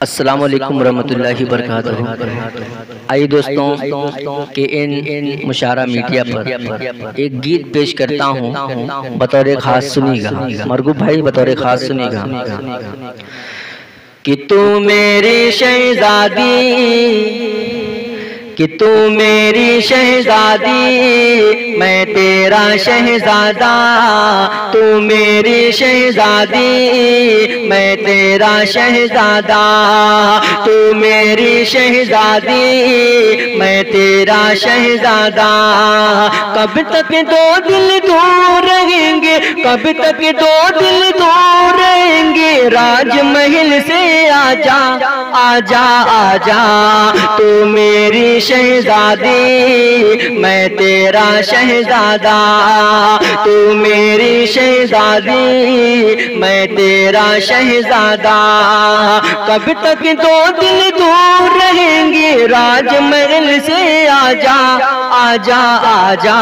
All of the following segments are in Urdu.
السلام علیکم ورحمۃ اللہ وبرکاتہ۔ آئیے دوستوں کہ ان مشاعرہ میڈیا پر ایک گیت پیش کرتا ہوں، بطور خاص سنی گا مرغوب بھائی، بطور خاص سنی گا کہ تو میری شہزادی، کہ تو میری شہزادی، میں تیرا شہزادہ، تو میری شہزادی، میں تیرا شہزادہ، تو میری شہزادی، میں تیرا شہزادہ۔ کب تک دو دل دور رہیں گے، کب تک دو دل دور رہیں گے، راج محل سے آجا آجا آجا، تو میری شہزادی، میں تیرا شہزادہ، تو میری شہزادی، میں تیرا شہزادہ۔ کب تک دو دل دور رہیں گے، راج محل سے آجا آجا آجا،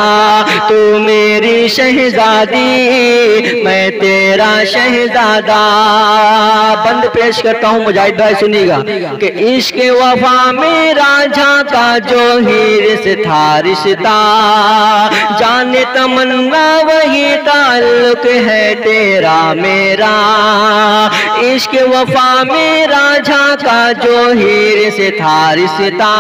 تو میری شہزادی، میں تیرا شہزادہ۔ بند پیش کرتا ہوں مجاہد بھائی، سنیے گا کہ عشق وفا میں راجھا کا جو ہیرس تھا رشتہ، جانے تمنا وہی تعلق ہے تیرا میرا۔ عشق وفا میں راجھا کا جو ہیرس تھا رشتہ،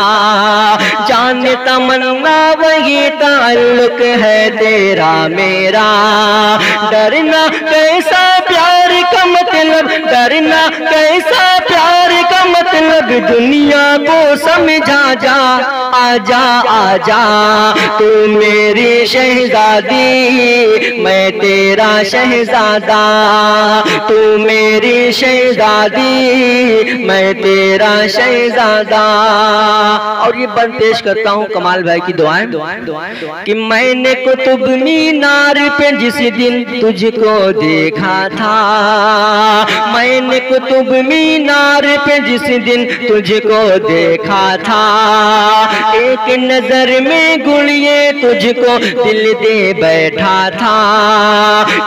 جانے تمنا وہی تعلق ہے تیرا میرا۔ ڈرنا کیسا پیار کا مطلب، ڈرنا کیسا پیار کا مطلب، دنیا کو سمجھا جا آجا آجا، تو میری شہزادی، میں تیرا شہزادہ، تو میری شہزادی، میں تیرا شہزادہ۔ اور یہ بند پیش کرتا ہوں کمال بھائی کی دعائیں کہ میں نے قطب مینار پہ جس دن تجھ کو دیکھا تھا، میں نے قطب مینار پہ جس دن تجھ کو دیکھا تھا، ایک نظر میں گلیے تجھ کو دل دے بیٹھا تھا،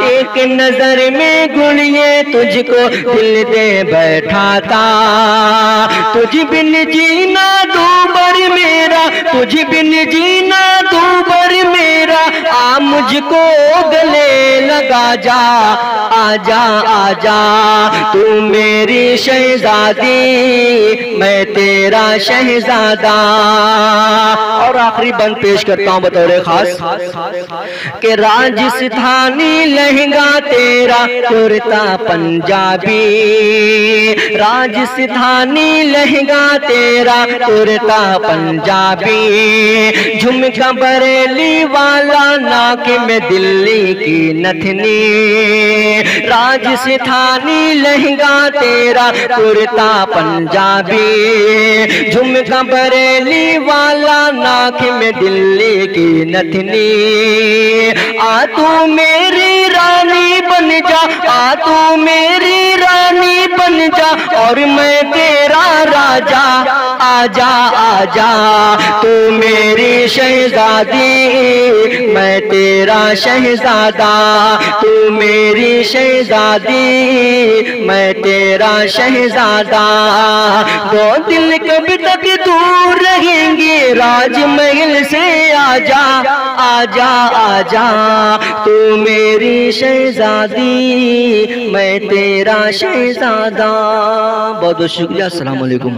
ایک نظر میں گلیے تجھ کو دل دے بیٹھا تھا۔ تجھ بن جینا دوبر میرا، تجھ بن جینا دوبر میرا، آ مجھ کو گلے لگا جا آجا آجا، تو میری شہزادی، میں تیرا شہزادہ۔ اور آخری بند پیش کرتا ہوں بطور خاص کہ راجستھانی لہنگا تیرا کرتا پنجابی، راجستھانی لہنگا تیرا کرتا پنجابی، جھمکا بریلی والا ناک میں دلی کی نتھنی، راجستھانی لہنگا تیرا کرتا پنجابی، جھمکا بریلی والا ناک میں دلی کی نتھنی، آ تو میری رانی بن جا، آ تو میری رانی بن جا، اور میں تیرا راجا آجا آجا، تو میری شہزادی، میں تیرا شہزادہ، تو میری شہزادی، میں تیرا شہزادہ۔ دو دل کب تک دور رہیں گے، راج محل سے آجا آجا آجا، تو میری شہزادی، میں تیرا شہزادہ۔ بہت بہت شکریہ، السلام علیکم۔